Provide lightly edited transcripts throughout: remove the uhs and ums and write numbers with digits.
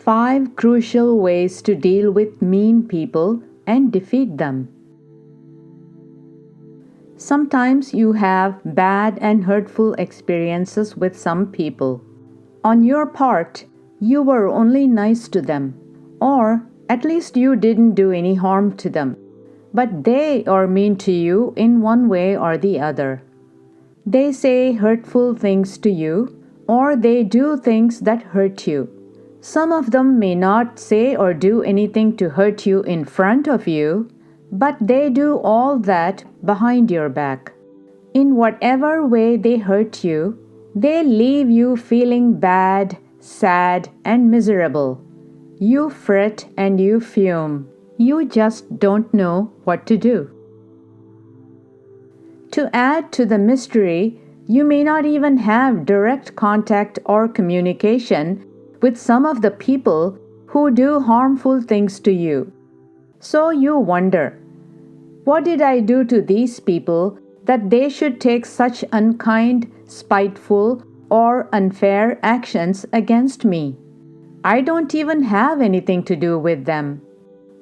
5 crucial ways to deal with mean people and defeat them. Sometimes you have bad and hurtful experiences with some people. On your part, you were only nice to them, or at least you didn't do any harm to them. But they are mean to you in one way or the other. They say hurtful things to you, or they do things that hurt you. Some of them may not say or do anything to hurt you in front of you, but they do all that behind your back. In whatever way they hurt you, they leave you feeling bad, sad, and miserable. You fret and you fume. You just don't know what to do. To add to the mystery, you may not even have direct contact or communication with some of the people who do harmful things to you. So you wonder, what did I do to these people that they should take such unkind, spiteful, or unfair actions against me? I don't even have anything to do with them.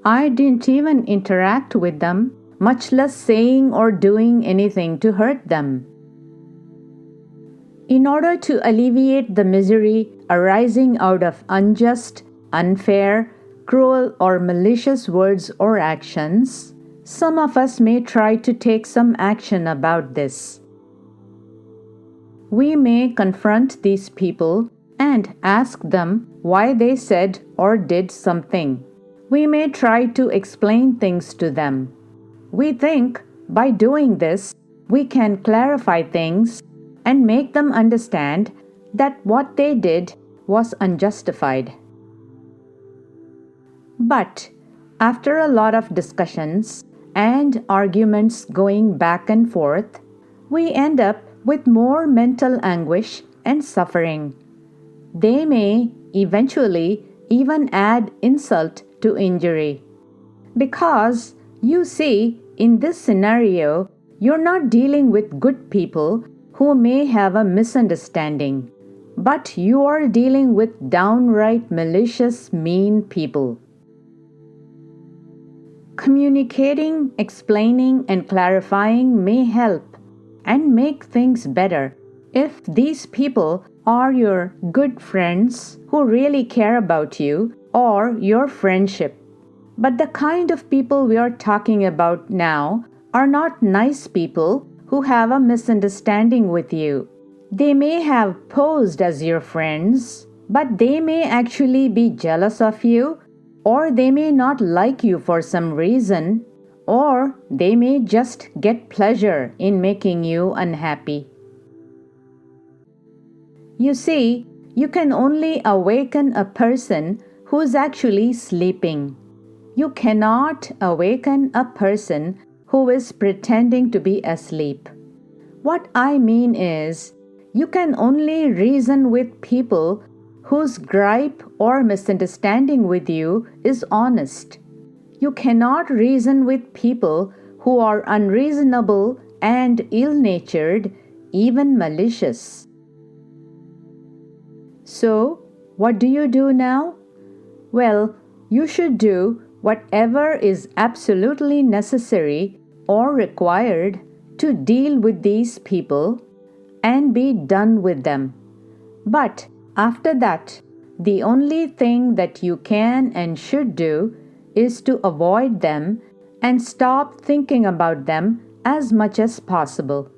I didn't even interact with them, much less saying or doing anything to hurt them. In order to alleviate the misery arising out of unjust, unfair, cruel, or malicious words or actions, some of us may try to take some action about this. We may confront these people and ask them why they said or did something. We may try to explain things to them. We think by doing this, we can clarify things and make them understand that what they did was unjustified. But after a lot of discussions and arguments going back and forth, we end up with more mental anguish and suffering. They may eventually even add insult to injury. Because, you see, in this scenario, you're not dealing with good people who may have a misunderstanding, but you are dealing with downright malicious, mean people. Communicating, explaining, and clarifying may help and make things better if these people are your good friends who really care about you or your friendship. But the kind of people we are talking about now are not nice people who have a misunderstanding with you. They may have posed as your friends, but they may actually be jealous of you, or they may not like you for some reason, or they may just get pleasure in making you unhappy. You see, you can only awaken a person who is actually sleeping. You cannot awaken a person who is pretending to be asleep. What I mean is, you can only reason with people whose gripe or misunderstanding with you is honest. You cannot reason with people who are unreasonable and ill-natured, even malicious. So, what do you do now? Well, you should do whatever is absolutely necessary or required to deal with these people and be done with them. But after that, the only thing that you can and should do is to avoid them and stop thinking about them as much as possible.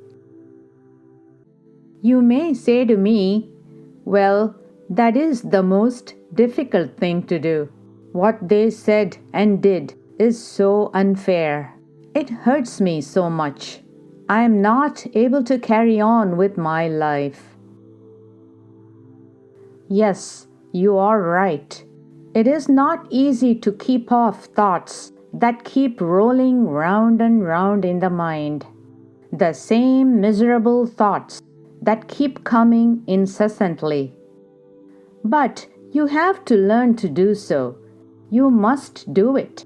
You may say to me, well, that is the most difficult thing to do. What they said and did is so unfair. It hurts me so much. I am not able to carry on with my life. Yes, you are right. It is not easy to keep off thoughts that keep rolling round and round in the mind. The same miserable thoughts that keep coming incessantly. But you have to learn to do so. You must do it.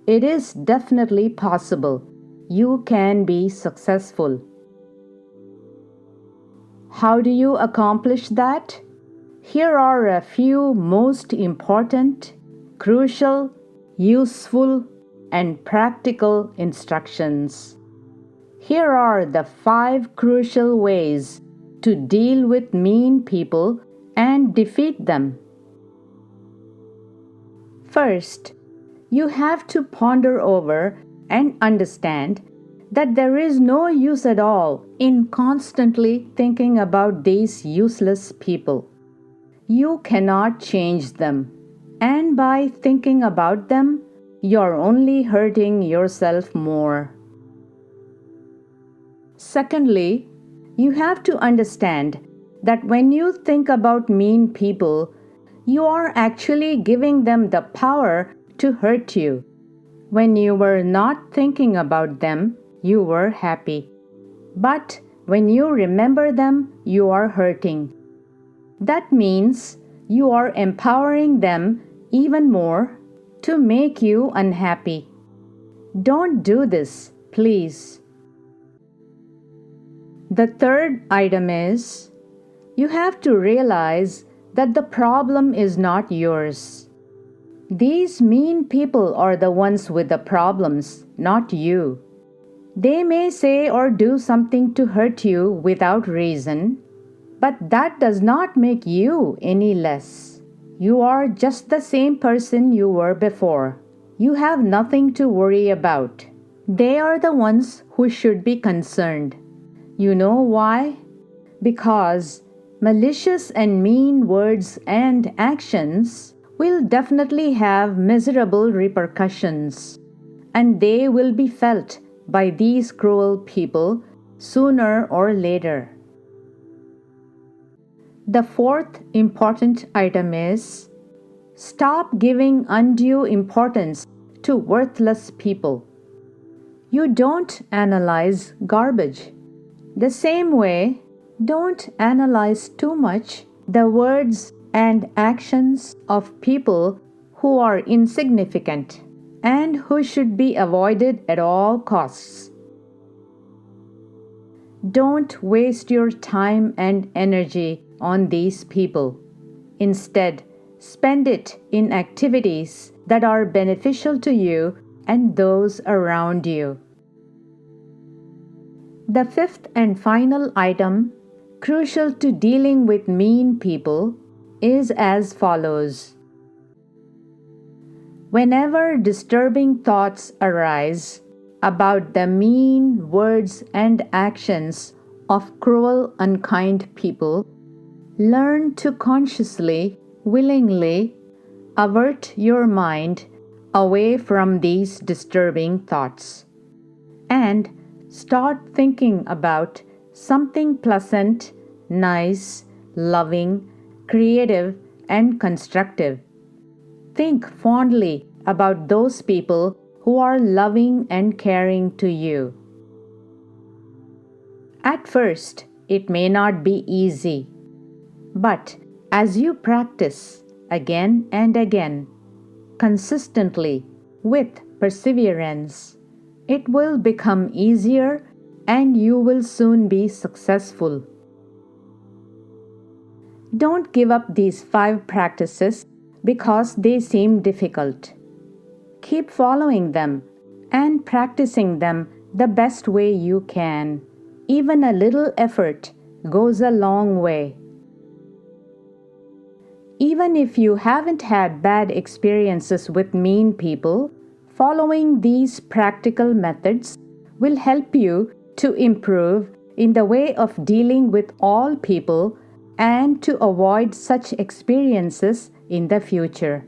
It is definitely possible. You can be successful. How do you accomplish that? Here are a few most important, crucial, useful, and practical instructions. Here are the 5 crucial ways to deal with mean people and defeat them. First, you have to ponder over and understand that there is no use at all in constantly thinking about these useless people. You cannot change them, and by thinking about them, you're only hurting yourself more. Secondly, you have to understand that when you think about mean people, you are actually giving them the power to hurt you. When you were not thinking about them, you were happy. But when you remember them, you are hurting. That means you are empowering them even more to make you unhappy. Don't do this, please. The third item is, you have to realize that the problem is not yours. These mean people are the ones with the problems, not you. They may say or do something to hurt you without reason, but that does not make you any less. You are just the same person you were before. You have nothing to worry about. They are the ones who should be concerned. You know why? Because malicious and mean words and actions will definitely have miserable repercussions, and they will be felt by these cruel people sooner or later. The fourth important item is, stop giving undue importance to worthless people. You don't analyze garbage. The same way, don't analyze too much the words and actions of people who are insignificant and who should be avoided at all costs. Don't waste your time and energy on these people. Instead, spend it in activities that are beneficial to you and those around you. The fifth and final item, crucial to dealing with mean people, is as follows. Whenever disturbing thoughts arise about the mean words and actions of cruel, unkind people, learn to consciously, willingly avert your mind away from these disturbing thoughts and start thinking about something pleasant, nice, loving, creative, and constructive. Think fondly about those people who are loving and caring to you. At first, it may not be easy, but as you practice again and again, consistently, with perseverance, it will become easier and you will soon be successful. Don't give up these 5 practices because they seem difficult. Keep following them and practicing them the best way you can. Even a little effort goes a long way. Even if you haven't had bad experiences with mean people, following these practical methods will help you to improve in the way of dealing with all people and to avoid such experiences in the future.